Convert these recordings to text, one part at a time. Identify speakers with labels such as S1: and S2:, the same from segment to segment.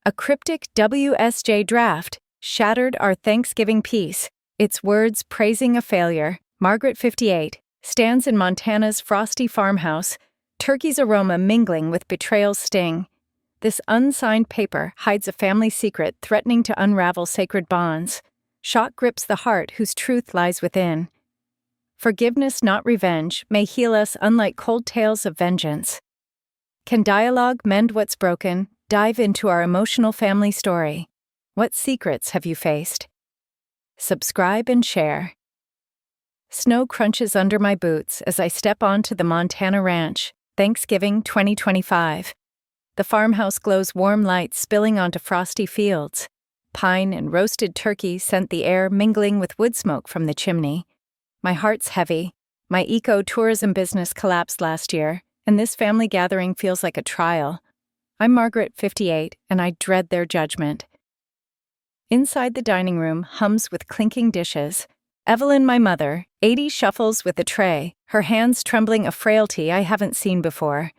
S1: A cryptic WSJ draft shattered our Thanksgiving peace. Its words praising a failure. Margaret, 58, stands in Montana's frosty farmhouse, turkey's aroma mingling with betrayal's sting. This unsigned paper hides a family secret threatening to unravel sacred bonds. Shock grips the heart whose truth lies within. Forgiveness, not revenge, may heal us unlike cold tales of vengeance. Can dialogue mend what's broken? Dive into our emotional family story. What secrets have you faced? Subscribe and share. Snow crunches under my boots as I step onto the Montana ranch, Thanksgiving 2025. The farmhouse glows warm lights spilling onto frosty fields. Pine and roasted turkey scent the air mingling with wood smoke from the chimney. My heart's heavy. My eco-tourism business collapsed last year, and this family gathering feels like a trial. I'm Margaret, 58, and I dread their judgment. Inside the dining room hums with clinking dishes. Evelyn, my mother, 80, shuffles with a tray, her hands trembling a frailty I haven't seen before.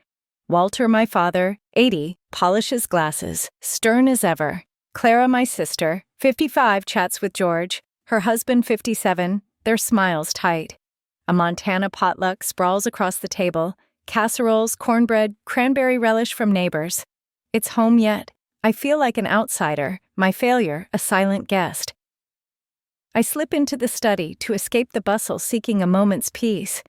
S1: Walter, my father, 80, polishes glasses, stern as ever. Clara, my sister, 55, chats with George, her husband, 57, their smiles tight. A Montana potluck sprawls across the table, casseroles, cornbread, cranberry relish from neighbors. It's home yet. I feel like an outsider, my failure a silent guest. I slip into the study to escape the bustle, seeking a moment's peace.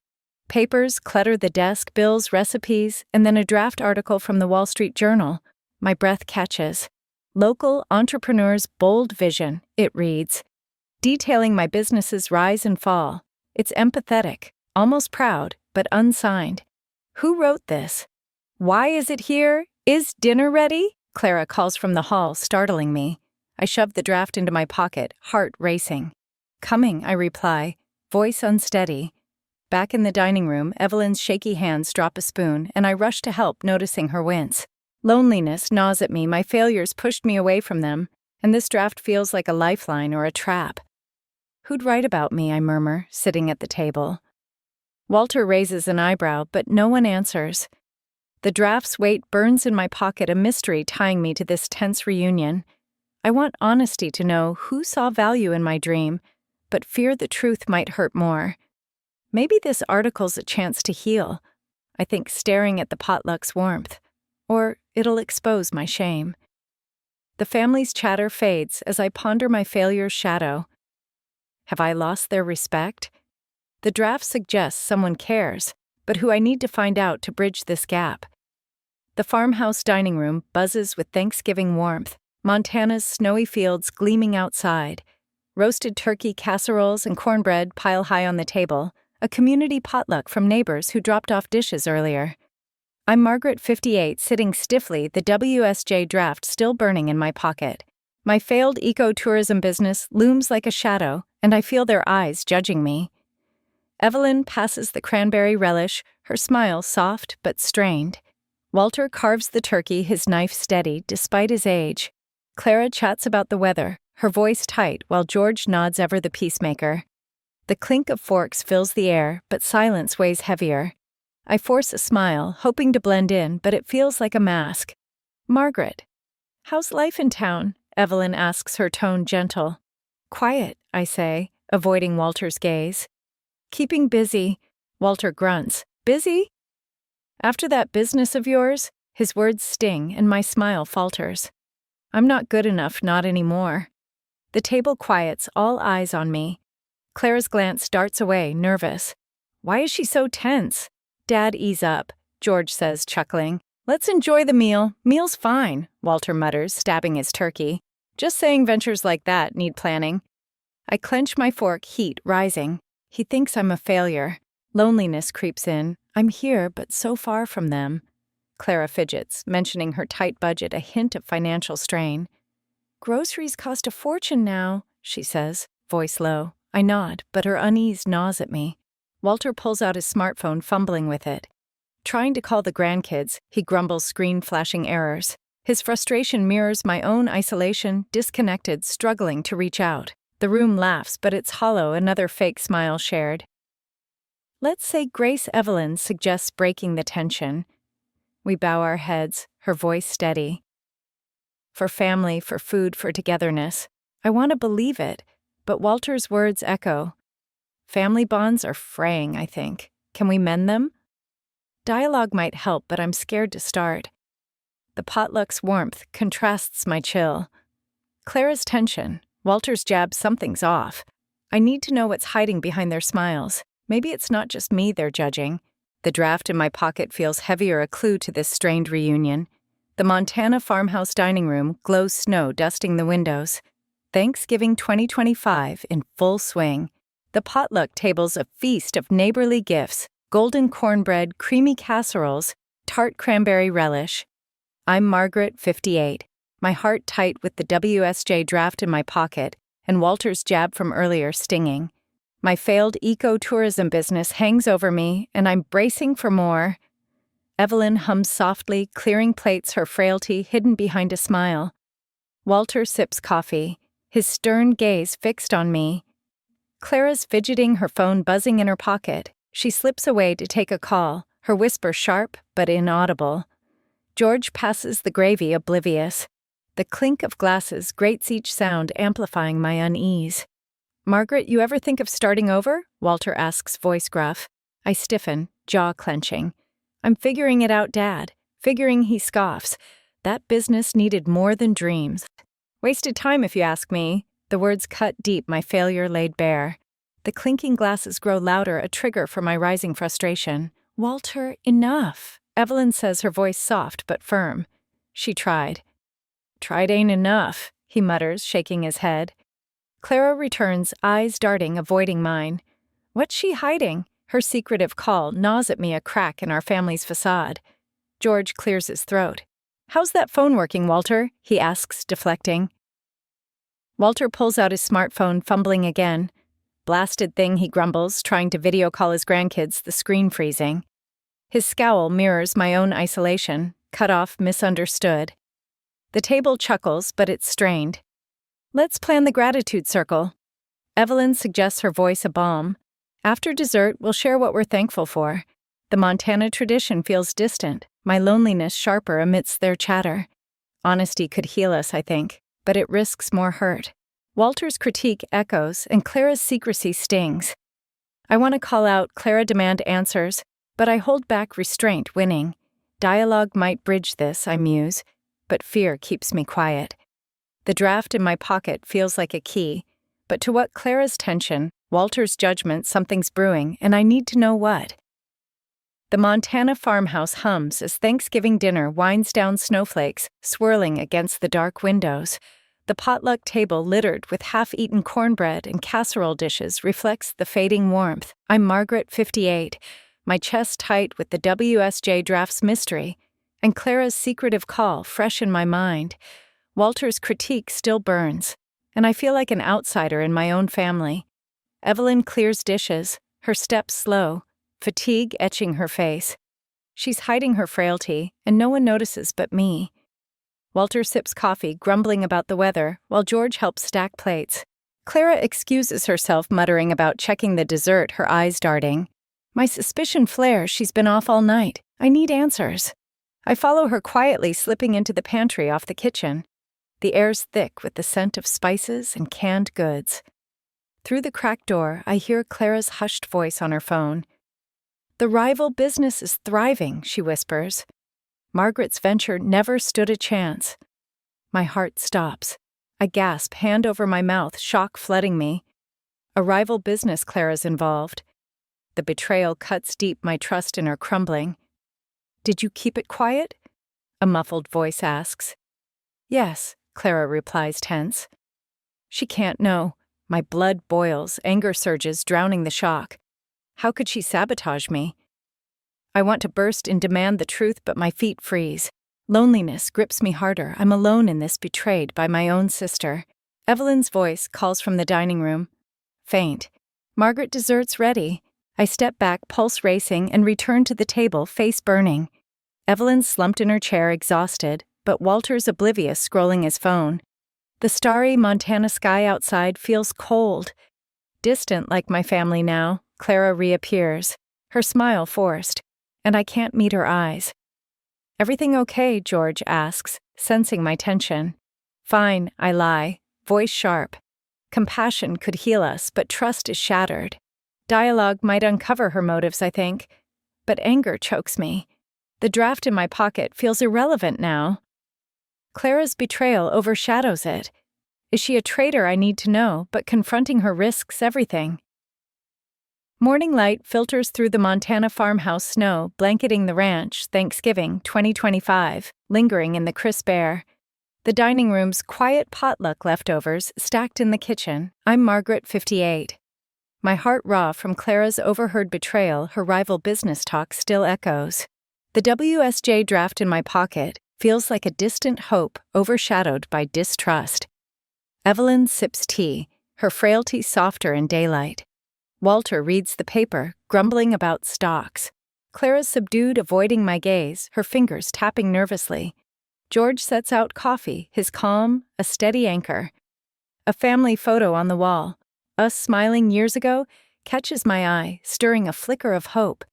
S1: Papers clutter the desk, bills, recipes, and then a draft article from the Wall Street Journal. My breath catches. Local entrepreneurs' bold vision, it reads. Detailing my business's rise and fall. It's empathetic, almost proud, but unsigned. Who wrote this? Why is it here? Is dinner ready? Clara calls from the hall, startling me. I shove the draft into my pocket, heart racing. Coming, I reply, voice unsteady. Back in the dining room, Evelyn's shaky hands drop a spoon, and I rush to help, noticing her wince. Loneliness gnaws at me, my failures pushed me away from them, and this draft feels like a lifeline or a trap. Who'd write about me, I murmur, sitting at the table. Walter raises an eyebrow, but no one answers. The draft's weight burns in my pocket, a mystery tying me to this tense reunion. I want honesty to know who saw value in my dream, but fear the truth might hurt more. Maybe this article's a chance to heal. I think, staring at the potluck's warmth. Or it'll expose my shame. The family's chatter fades as I ponder my failure's shadow. Have I lost their respect? The draft suggests someone cares, but who I need to find out to bridge this gap. The farmhouse dining room buzzes with Thanksgiving warmth, Montana's snowy fields gleaming outside. Roasted turkey, casseroles, and cornbread pile high on the table, a community potluck from neighbors who dropped off dishes earlier. I'm Margaret, 58, sitting stiffly, the WSJ draft still burning in my pocket. My failed eco-tourism business looms like a shadow, and I feel their eyes judging me. Evelyn passes the cranberry relish, her smile soft but strained. Walter carves the turkey, his knife steady despite his age. Clara chats about the weather, her voice tight, while George nods ever the peacemaker. The clink of forks fills the air, but silence weighs heavier. I force a smile, hoping to blend in, but it feels like a mask. Margaret. How's life in town? Evelyn asks, her tone gentle. Quiet, I say, avoiding Walter's gaze. Keeping busy, Walter grunts. Busy? After that business of yours? His words sting and my smile falters. I'm not good enough, not anymore. The table quiets, all eyes on me. Clara's glance darts away, nervous. Why is she so tense? Dad, ease up, George says, chuckling. Let's enjoy the meal. Meal's fine, Walter mutters, stabbing his turkey. Just saying ventures like that need planning. I clench my fork, heat rising. He thinks I'm a failure. Loneliness creeps in. I'm here, but so far from them. Clara fidgets, mentioning her tight budget, a hint of financial strain. Groceries cost a fortune now, she says, voice low. I nod, but her unease gnaws at me. Walter pulls out his smartphone, fumbling with it. Trying to call the grandkids, he grumbles, screen flashing errors. His frustration mirrors my own isolation, disconnected, struggling to reach out. The room laughs, but it's hollow, another fake smile shared. Let's say Grace, Evelyn suggests breaking the tension. We bow our heads, her voice steady. For family, for food, for togetherness. I want to believe it, but Walter's words echo. Family bonds are fraying, I think. Can we mend them? Dialogue might help, but I'm scared to start. The potluck's warmth contrasts my chill. Clara's tension, Walter's jab, something's off. I need to know what's hiding behind their smiles. Maybe it's not just me they're judging. The draft in my pocket feels heavier, a clue to this strained reunion. The Montana farmhouse dining room glows snow dusting the windows. Thanksgiving 2025 in full swing. The potluck table's a feast of neighborly gifts, golden cornbread, creamy casseroles, tart cranberry relish. I'm Margaret, 58, my heart tight with the WSJ draft in my pocket and Walter's jab from earlier stinging. My failed eco-tourism business hangs over me, and I'm bracing for more. Evelyn hums softly, clearing plates, her frailty hidden behind a smile. Walter sips coffee, his stern gaze fixed on me. Clara's fidgeting, her phone buzzing in her pocket. She slips away to take a call, her whisper sharp but inaudible. George passes the gravy, oblivious. The clink of glasses grates each sound, amplifying my unease. Margaret, you ever think of starting over? Walter asks, voice gruff. I stiffen, jaw clenching. I'm figuring it out, Dad. Figuring, he scoffs. That business needed more than dreams. Wasted time, if you ask me. The words cut deep, my failure laid bare. The clinking glasses grow louder, a trigger for my rising frustration. Walter, enough. Evelyn says, her voice soft but firm. She tried. Tried ain't enough, he mutters, shaking his head. Clara returns, eyes darting, avoiding mine. What's she hiding? Her secretive call gnaws at me, a crack in our family's facade. George clears his throat. How's that phone working, Walter? He asks, deflecting. Walter pulls out his smartphone, fumbling again. Blasted thing, he grumbles, trying to video call his grandkids, the screen freezing. His scowl mirrors my own isolation, cut off, misunderstood. The table chuckles, but it's strained. Let's plan the gratitude circle. Evelyn suggests, her voice a balm. After dessert, we'll share what we're thankful for. The Montana tradition feels distant, my loneliness sharper amidst their chatter. Honesty could heal us, I think, but it risks more hurt. Walter's critique echoes, and Clara's secrecy stings. I want to call out, Clara demand answers, but I hold back, restraint winning. Dialogue might bridge this, I muse, but fear keeps me quiet. The draft in my pocket feels like a key, but to what Clara's tension, Walter's judgment, something's brewing, and I need to know what. The Montana farmhouse hums as Thanksgiving dinner winds down, snowflakes swirling against the dark windows. The potluck table, littered with half-eaten cornbread and casserole dishes, reflects the fading warmth. I'm Margaret, 58, my chest tight with the WSJ draft's mystery, and Clara's secretive call fresh in my mind. Walter's critique still burns, and I feel like an outsider in my own family. Evelyn clears dishes, her steps slow, fatigue etching her face. She's hiding her frailty, and no one notices but me. Walter sips coffee, grumbling about the weather, while George helps stack plates. Clara excuses herself, muttering about checking the dessert, her eyes darting. My suspicion flares, she's been off all night. I need answers. I follow her quietly, slipping into the pantry off the kitchen. The air's thick with the scent of spices and canned goods. Through the cracked door, I hear Clara's hushed voice on her phone. The rival business is thriving, she whispers. Margaret's venture never stood a chance. My heart stops. I gasp, hand over my mouth, shock flooding me. A rival business, Clara's involved. The betrayal cuts deep, my trust in her crumbling. Did you keep it quiet? A muffled voice asks. Yes, Clara replies, tense. She can't know. My blood boils, anger surges, drowning the shock. How could she sabotage me? I want to burst and demand the truth, but my feet freeze. Loneliness grips me harder. I'm alone in this, betrayed by my own sister. Evelyn's voice calls from the dining room. Faint. Margaret, dessert's ready. I step back, pulse racing, and return to the table, face burning. Evelyn's slumped in her chair, exhausted, but Walter's oblivious, scrolling his phone. The starry Montana sky outside feels cold. Distant like my family now, Clara reappears, her smile forced, and I can't meet her eyes. Everything okay? George asks, sensing my tension. Fine, I lie, voice sharp. Compassion could heal us, but trust is shattered. Dialogue might uncover her motives, I think, but anger chokes me. The draft in my pocket feels irrelevant now. Clara's betrayal overshadows it. Is she a traitor I need to know, but confronting her risks everything? Morning light filters through the Montana farmhouse snow, blanketing the ranch, Thanksgiving 2025, lingering in the crisp air. The dining room's quiet potluck leftovers stacked in the kitchen. I'm Margaret, 58. My heart raw from Clara's overheard betrayal, her rival business talk still echoes. The WSJ draft in my pocket feels like a distant hope overshadowed by distrust. Evelyn sips tea, her frailty softer in daylight. Walter reads the paper, grumbling about stocks. Clara's subdued, avoiding my gaze, her fingers tapping nervously. George sets out coffee, his calm, a steady anchor. A family photo on the wall, us smiling years ago, catches my eye, stirring a flicker of hope.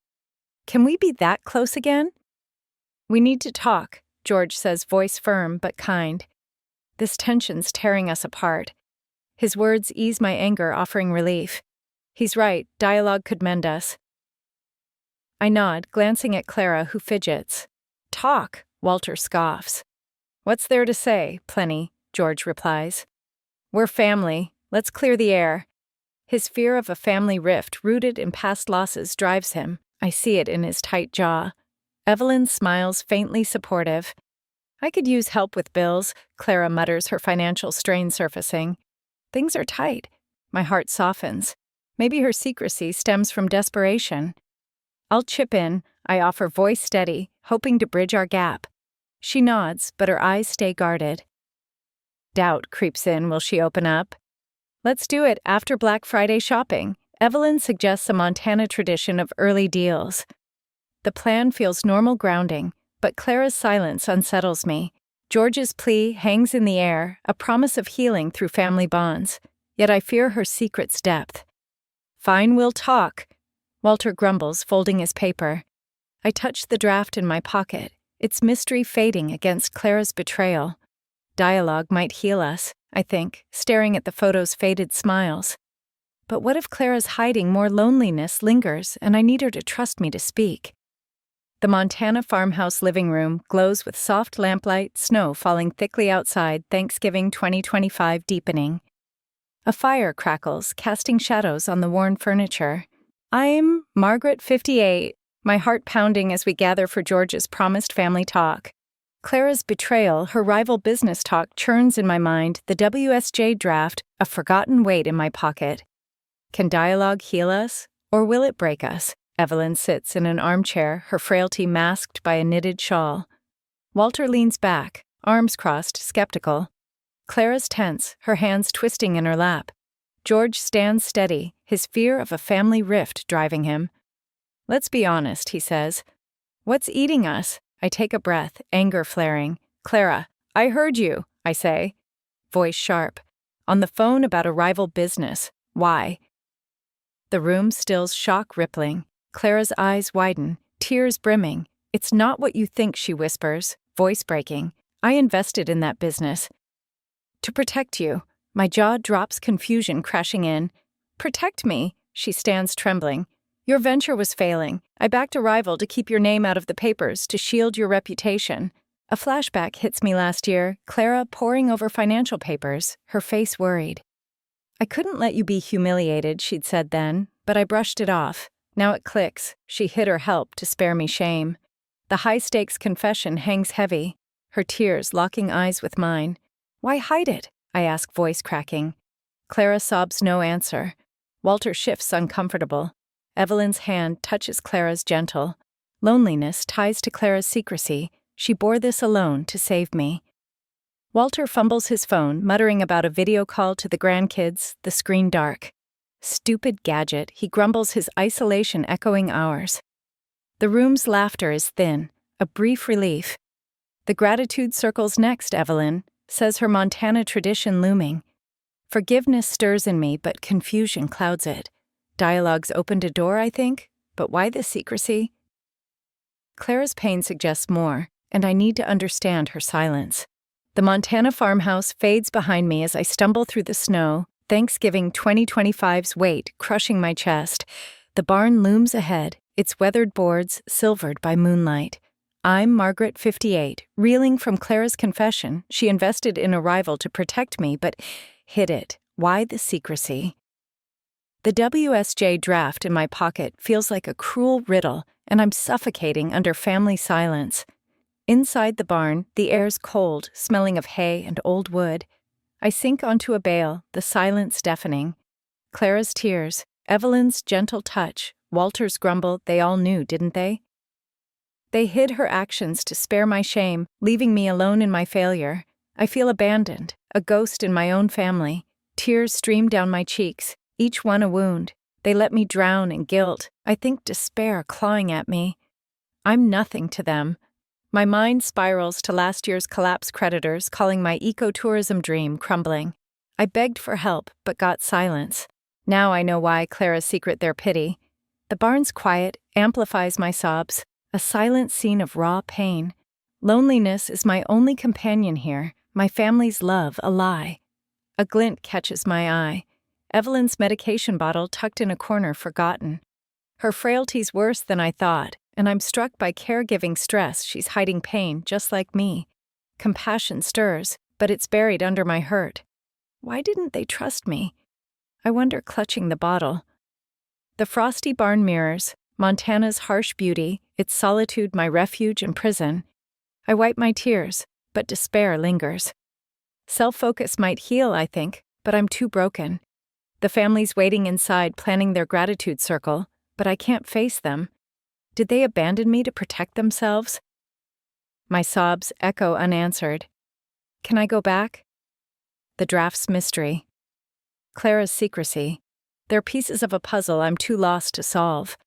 S1: Can we be that close again? We need to talk, George says, voice firm but kind. This tension's tearing us apart. His words ease my anger, offering relief. He's right, dialogue could mend us. I nod, glancing at Clara, who fidgets. Talk, Walter scoffs. What's there to say? Plenty, George replies. We're family, let's clear the air. His fear of a family rift rooted in past losses drives him. I see it in his tight jaw. Evelyn smiles, faintly supportive. I could use help with bills, Clara mutters, her financial strain surfacing. Things are tight. My heart softens. Maybe her secrecy stems from desperation. I'll chip in, I offer, voice steady, hoping to bridge our gap. She nods, but her eyes stay guarded. Doubt creeps in, will she open up? Let's do it after Black Friday shopping. Evelyn suggests a Montana tradition of early deals. The plan feels normal grounding, but Clara's silence unsettles me. George's plea hangs in the air, a promise of healing through family bonds, yet I fear her secret's depth. Fine, we'll talk, Walter grumbles, folding his paper. I touch the draft in my pocket, its mystery fading against Clara's betrayal. Dialogue might heal us, I think, staring at the photo's faded smiles. But what if Clara's hiding more loneliness lingers and I need her to trust me to speak? The Montana farmhouse living room glows with soft lamplight, snow falling thickly outside, Thanksgiving 2025 deepening. A fire crackles, casting shadows on the worn furniture. I'm Margaret, 58, my heart pounding as we gather for George's promised family talk. Clara's betrayal, her rival business talk churns in my mind, the WSJ draft, a forgotten weight in my pocket. Can dialogue heal us, or will it break us? Evelyn sits in an armchair, her frailty masked by a knitted shawl. Walter leans back, arms crossed, skeptical. Clara's tense, her hands twisting in her lap. George stands steady, his fear of a family rift driving him. Let's be honest, he says. What's eating us? I take a breath, anger flaring. Clara, I heard you, I say. Voice sharp. On the phone about a rival business. Why? The room stills, shock rippling. Clara's eyes widen, tears brimming. It's not what you think, she whispers, voice breaking. I invested in that business. To protect you. My jaw drops, confusion crashing in. Protect me, she stands trembling. Your venture was failing. I backed a rival to keep your name out of the papers, to shield your reputation. A flashback hits me last year, Clara poring over financial papers, her face worried. I couldn't let you be humiliated, she'd said then, but I brushed it off. Now it clicks. She hid her help to spare me shame. The high-stakes confession hangs heavy, her tears locking eyes with mine. Why hide it? I ask, voice cracking. Clara sobs no answer. Walter shifts, uncomfortable. Evelyn's hand touches Clara's, gentle. Loneliness ties to Clara's secrecy. She bore this alone to save me. Walter fumbles his phone, muttering about a video call to the grandkids, the screen dark. Stupid gadget, he grumbles, his isolation echoing ours. The room's laughter is thin, a brief relief. The gratitude circles next, Evelyn, says, her Montana tradition looming. Forgiveness stirs in me, but confusion clouds it. Dialogue's opened a door, I think, but why the secrecy? Clara's pain suggests more, and I need to understand her silence. The Montana farmhouse fades behind me as I stumble through the snow, Thanksgiving 2025's weight crushing my chest. The barn looms ahead, its weathered boards silvered by moonlight. I'm Margaret, 58, reeling from Clara's confession. She invested in a rival to protect me, but hid it. Why the secrecy? The WSJ draft in my pocket feels like a cruel riddle, and I'm suffocating under family silence. Inside the barn, the air's cold, smelling of hay and old wood. I sink onto a bale, the silence deafening. Clara's tears, Evelyn's gentle touch, Walter's grumble, they all knew, didn't they? They hid her actions to spare my shame, leaving me alone in my failure. I feel abandoned, a ghost in my own family. Tears stream down my cheeks, each one a wound. They let me drown in guilt. I think despair clawing at me. I'm nothing to them. My mind spirals to last year's collapse creditors, calling my ecotourism dream crumbling. I begged for help, but got silence. Now I know why Clara's secret their pity. The barn's quiet amplifies my sobs, a silent scene of raw pain. Loneliness is my only companion here, my family's love a lie. A glint catches my eye. Evelyn's medication bottle tucked in a corner forgotten. Her frailty's worse than I thought, and I'm struck by caregiving stress. She's hiding pain just like me. Compassion stirs, but it's buried under my hurt. Why didn't they trust me? I wonder, clutching the bottle. The frosty barn mirrors, Montana's harsh beauty, its solitude my refuge and prison. I wipe my tears, but despair lingers. Self-focus might heal, I think, but I'm too broken. The family's waiting inside planning their gratitude circle, but I can't face them. Did they abandon me to protect themselves? My sobs echo unanswered. Can I go back? The draft's mystery. Clara's secrecy. They're pieces of a puzzle I'm too lost to solve.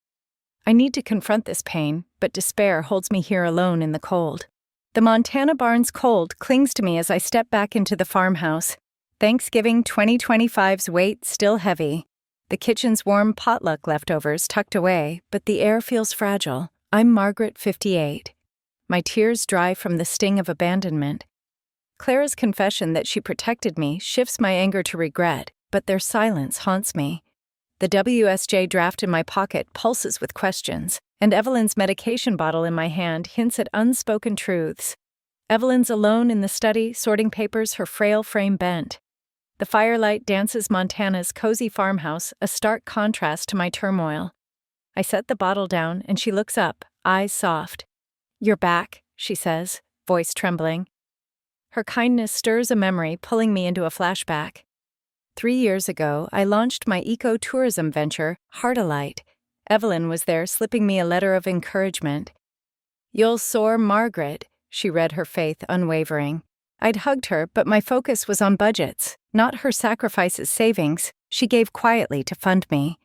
S1: I need to confront this pain, but despair holds me here alone in the cold. The Montana barn's cold clings to me as I step back into the farmhouse. Thanksgiving 2025's weight still heavy. The kitchen's warm potluck leftovers tucked away, but the air feels fragile. I'm Margaret, 58. My tears dry from the sting of abandonment. Clara's confession that she protected me shifts my anger to regret, but their silence haunts me. The WSJ draft in my pocket pulses with questions, and Evelyn's medication bottle in my hand hints at unspoken truths. Evelyn's alone in the study, sorting papers, her frail frame bent. The firelight dances Montana's cozy farmhouse, a stark contrast to my turmoil. I set the bottle down, and she looks up, eyes soft. "You're back," she says, voice trembling. Her kindness stirs a memory, pulling me into a flashback. 3 years ago, I launched my eco-tourism venture, Heartalight. Evelyn was there, slipping me a letter of encouragement. "You'll soar, Margaret," she read, her faith unwavering. I'd hugged her, but my focus was on budgets, not her sacrifices savings she gave quietly to fund me.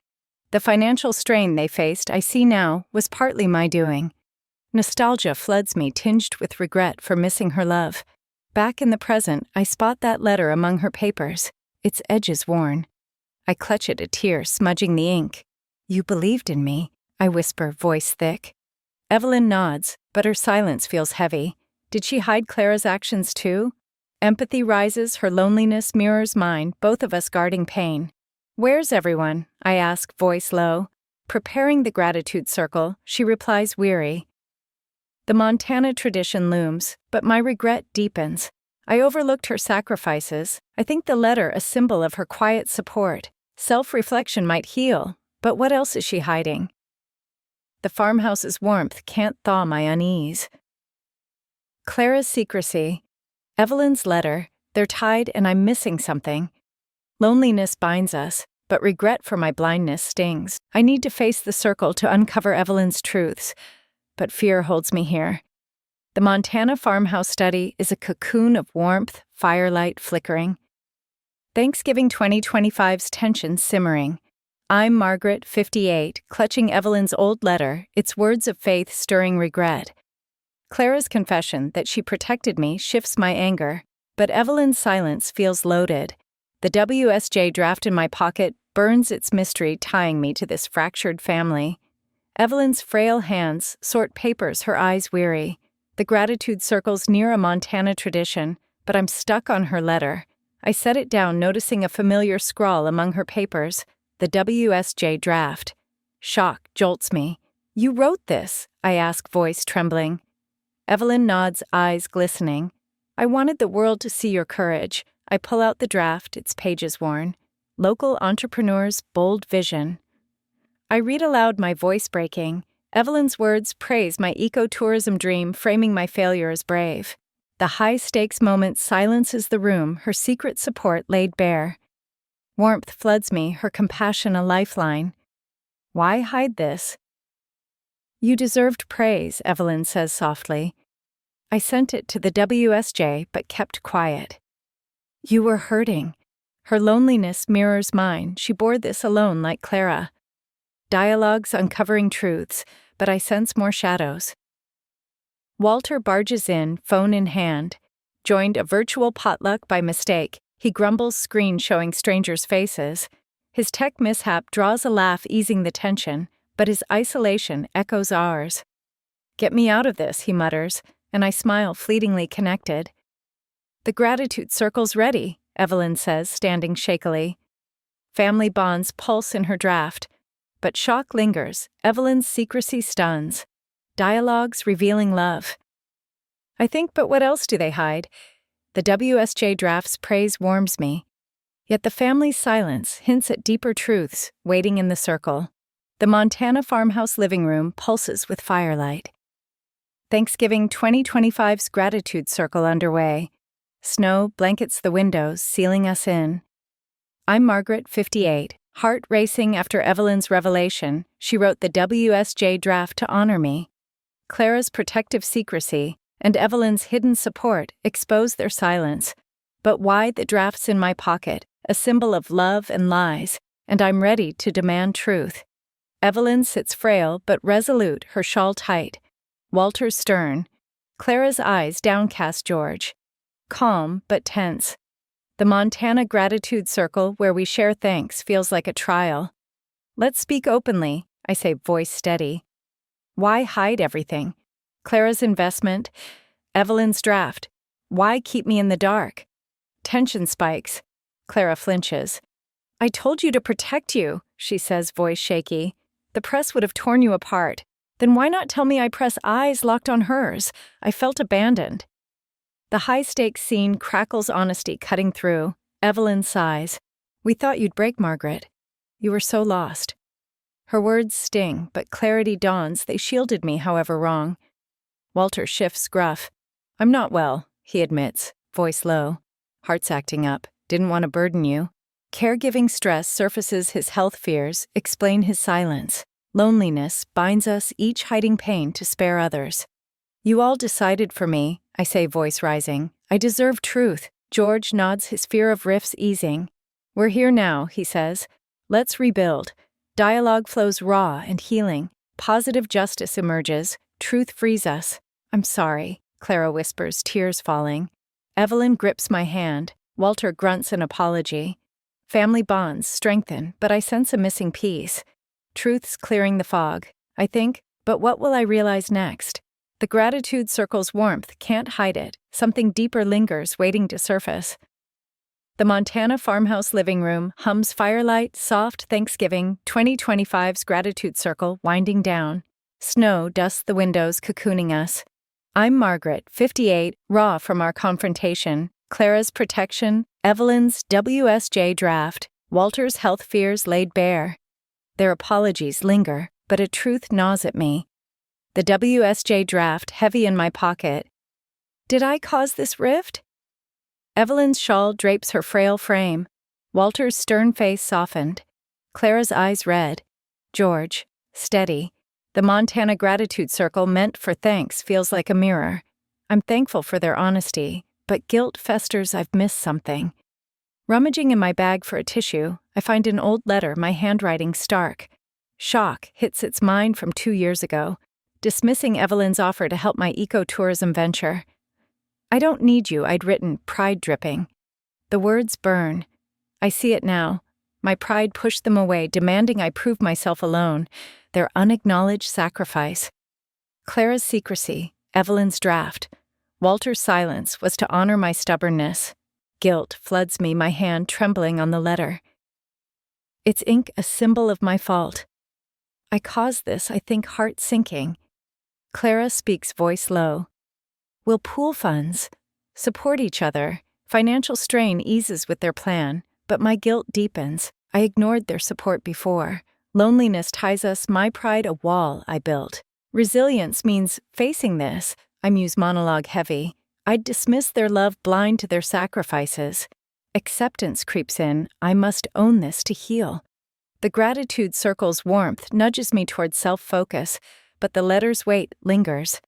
S1: The financial strain they faced, I see now, was partly my doing. Nostalgia floods me, tinged with regret for missing her love. Back in the present, I spot that letter among her papers, its edges worn. I clutch it, a tear smudging the ink. "You believed in me," I whisper, voice thick. Evelyn nods, but her silence feels heavy. Did she hide Clara's actions too? Empathy rises, her loneliness mirrors mine, both of us guarding pain. "Where's everyone?" I ask, voice low. Preparing the gratitude circle, she replies, weary. The Montana tradition looms, but my regret deepens. I overlooked her sacrifices. I think the letter a symbol of her quiet support. Self-reflection might heal, but what else is she hiding? The farmhouse's warmth can't thaw my unease. Clara's secrecy. Evelyn's letter. They're tied and I'm missing something. Loneliness binds us, but regret for my blindness stings. I need to face the circle to uncover Evelyn's truths, but fear holds me here. The Montana farmhouse study is a cocoon of warmth, firelight flickering. Thanksgiving 2025's tension simmering. I'm Margaret, 58, clutching Evelyn's old letter, its words of faith stirring regret. Clara's confession that she protected me shifts my anger, but Evelyn's silence feels loaded. The WSJ draft in my pocket burns its mystery, tying me to this fractured family. Evelyn's frail hands sort papers, her eyes weary. The gratitude circles near a Montana tradition, but I'm stuck on her letter. I set it down, noticing a familiar scrawl among her papers, the WSJ draft. Shock jolts me. "You wrote this?" I ask, voice trembling. Evelyn nods, eyes glistening. "I wanted the world to see your courage." I pull out the draft, its pages worn. Local entrepreneurs' bold vision. I read aloud, my voice breaking. Evelyn's words praise my ecotourism dream, framing my failure as brave. The high-stakes moment silences the room, her secret support laid bare. Warmth floods me, her compassion a lifeline. Why hide this? "You deserved praise," Evelyn says softly. I sent it to the WSJ, but kept quiet. "You were hurting." Her loneliness mirrors mine. She bore this alone like Clara. Dialogues uncovering truths, but I sense more shadows. Walter barges in, phone in hand. Joined a virtual potluck by mistake. He grumbles, screen showing strangers' faces. His tech mishap draws a laugh, easing the tension, but his isolation echoes ours. "Get me out of this," he mutters, and I smile, fleetingly connected. "The gratitude circle's ready," Evelyn says, standing shakily. Family bonds pulse in her draft. But shock lingers, Evelyn's secrecy stuns. Dialogues revealing love. I think, but what else do they hide? The WSJ draft's praise warms me. Yet the family's silence hints at deeper truths waiting in the circle. The Montana farmhouse living room pulses with firelight. Thanksgiving 2025's gratitude circle underway. Snow blankets the windows, sealing us in. I'm Margaret, 58, heart racing after Evelyn's revelation. She wrote the WSJ draft to honor me. Clara's protective secrecy and Evelyn's hidden support expose their silence. But why the draft's in my pocket, a symbol of love and lies, and I'm ready to demand truth. Evelyn sits frail but resolute, her shawl tight. Walter's stern. Clara's eyes downcast. George. Calm but tense. The Montana gratitude circle where we share thanks feels like a trial. "Let's speak openly," I say, voice steady. Why hide everything? Clara's investment, Evelyn's draft. Why keep me in the dark? Tension spikes. Clara flinches. "I told you to protect you," she says, voice shaky. "The press would have torn you apart. Then why not tell me?" I press, eyes locked on hers. I felt abandoned. The high-stakes scene crackles, honesty cutting through. Evelyn sighs. "We thought you'd break, Margaret. You were so lost." Her words sting, but clarity dawns. They shielded me, however wrong. Walter shifts gruff. "I'm not well," he admits, voice low. "Heart's acting up. Didn't want to burden you." Caregiving stress surfaces his health fears, explain his silence. Loneliness binds us, each hiding pain to spare others. "You all decided for me," I say, voice rising. "I deserve truth." George nods, his fear of rifts easing. "We're here now," he says. "Let's rebuild." Dialogue flows raw and healing. Positive justice emerges. Truth frees us. "I'm sorry," Clara whispers, tears falling. Evelyn grips my hand. Walter grunts an apology. Family bonds strengthen, but I sense a missing piece. Truth's clearing the fog. I think, but what will I realize next? The gratitude circle's warmth can't hide it. Something deeper lingers, waiting to surface. The Montana farmhouse living room hums firelight, soft Thanksgiving 2025's gratitude circle winding down. Snow dusts the windows, cocooning us. I'm Margaret, 58, raw from our confrontation. Clara's protection, Evelyn's WSJ draft, Walter's health fears laid bare. Their apologies linger, but a truth gnaws at me. The WSJ draft heavy in my pocket. Did I cause this rift? Evelyn's shawl drapes her frail frame. Walter's stern face softened. Clara's eyes red. George, steady. The Montana gratitude circle meant for thanks feels like a mirror. I'm thankful for their honesty, but guilt festers. I've missed something. Rummaging in my bag for a tissue, I find an old letter, my handwriting stark. Shock hits its mind from 2 years ago, dismissing Evelyn's offer to help my ecotourism venture. "I don't need you," I'd written, pride dripping. The words burn. I see it now. My pride pushed them away, demanding I prove myself alone, their unacknowledged sacrifice. Clara's secrecy, Evelyn's draft. Walter's silence was to honor my stubbornness. Guilt floods me, my hand trembling on the letter. Its ink a symbol of my fault. I caused this, I think, heart sinking. Clara speaks, voice low. We'll pool funds, support each other. Financial strain eases with their plan, but my guilt deepens. I ignored their support before. Loneliness ties us, my pride a wall I built. Resilience means facing this. I muse monologue heavy. I'd dismiss their love blind to their sacrifices. Acceptance creeps in, I must own this to heal. The gratitude circle's warmth nudges me toward self-focus, but the letter's weight lingers.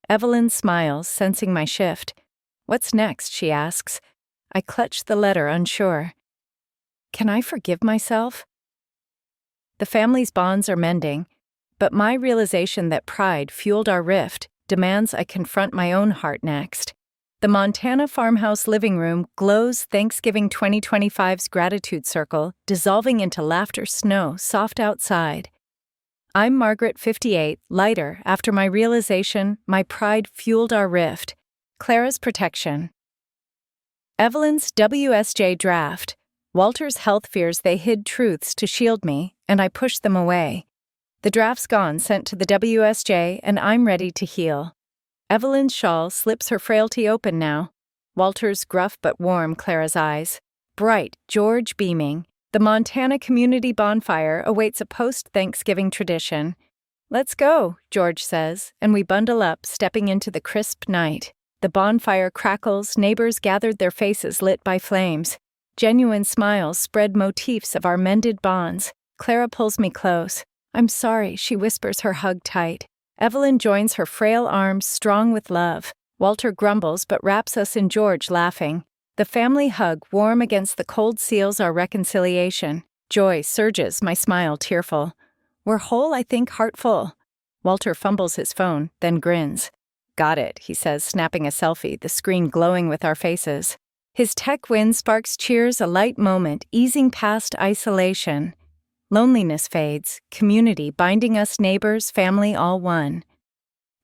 S1: Evelyn smiles, sensing my shift. What's next, she asks. I clutch the letter, unsure. Can I forgive myself? The family's bonds are mending, but my realization that pride fueled our rift demands I confront my own heart next. The Montana farmhouse living room glows, Thanksgiving 2025's gratitude circle, dissolving into laughter snow, soft outside. I'm Margaret, 58, lighter after my realization my pride fueled our rift. Clara's protection. Evelyn's WSJ draft. Walter's health fears they hid truths to shield me, and I pushed them away. The draft's gone, sent to the WSJ, and I'm ready to heal. Evelyn's shawl slips her frailty open now. Walter's gruff but warm, Clara's eyes. Bright, George beaming. The Montana community bonfire awaits a post-Thanksgiving tradition. Let's go, George says, and we bundle up, stepping into the crisp night. The bonfire crackles, neighbors gathered, their faces lit by flames. Genuine smiles spread motifs of our mended bonds. Clara pulls me close. I'm sorry, she whispers, her hug tight. Evelyn joins her frail arms, strong with love. Walter grumbles but wraps us in George, laughing. The family hug, warm against the cold, seals our reconciliation. Joy surges, my smile tearful. We're whole, I think, heartful. Walter fumbles his phone, then grins. Got it, he says, snapping a selfie, the screen glowing with our faces. His tech win sparks cheers, a light moment, easing past isolation. Loneliness fades, community binding us, neighbors, family all one.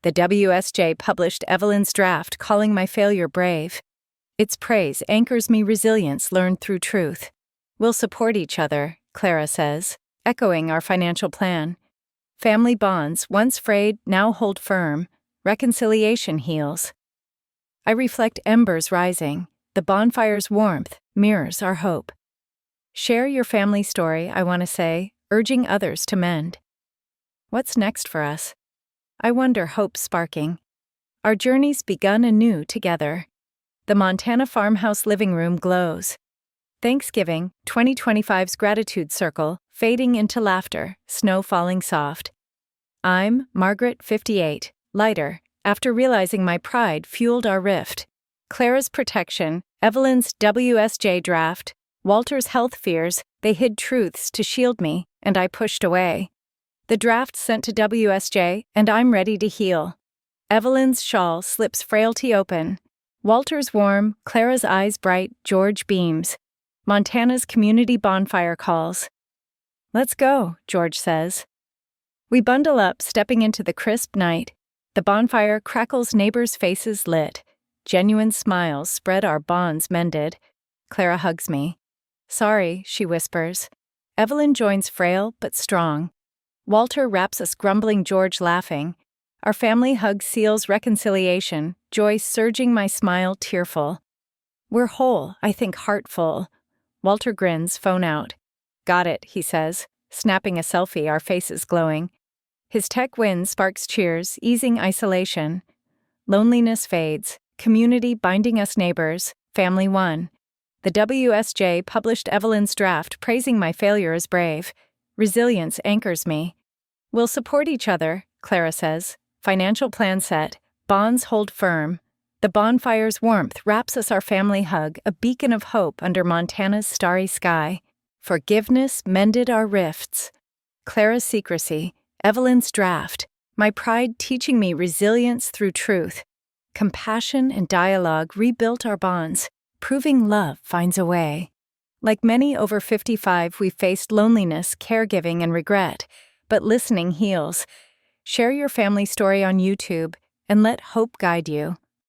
S1: The WSJ published Evelyn's draft, calling my failure brave. Its praise anchors me, resilience learned through truth. We'll support each other, Clara says, echoing our financial plan. Family bonds, once frayed, now hold firm. Reconciliation heals. I reflect embers rising. The bonfire's warmth mirrors our hope. Share your family story, I want to say, urging others to mend. What's next for us? I wonder, hope sparking. Our journey's begun anew together. The Montana farmhouse living room glows. Thanksgiving 2025's gratitude circle fading into laughter, snow falling soft. I'm Margaret, 58, lighter, after realizing my pride fueled our rift. Clara's protection, Evelyn's WSJ draft, Walter's health fears, they hid truths to shield me, and I pushed away. The draft sent to WSJ, and I'm ready to heal. Evelyn's shawl slips frailty open. Walter's warm, Clara's eyes bright, George beams. Montana's community bonfire calls. Let's go, George says. We bundle up, stepping into the crisp night. The bonfire crackles, neighbors' faces lit. Genuine smiles spread, our bonds mended. Clara hugs me. Sorry, she whispers. Evelyn joins, frail but strong. Walter wraps us, grumbling, George laughing. Our family hug seals reconciliation, joy surging, my smile tearful. We're whole, I think, heartful. Walter grins, phone out. Got it, he says, snapping a selfie, our faces glowing. His tech win sparks cheers, easing isolation. Loneliness fades, community binding us, neighbors, family one. The WSJ published Evelyn's draft, praising my failure as brave. Resilience anchors me. We'll support each other, Clara says. Financial plan set, bonds hold firm. The bonfire's warmth wraps us, our family hug, a beacon of hope under Montana's starry sky. Forgiveness mended our rifts. Clara's secrecy, Evelyn's draft, my pride teaching me resilience through truth. Compassion and dialogue rebuilt our bonds, proving love finds a way. Like many over 55, we faced loneliness, caregiving, and regret, but listening heals. Share your family story on YouTube and let hope guide you.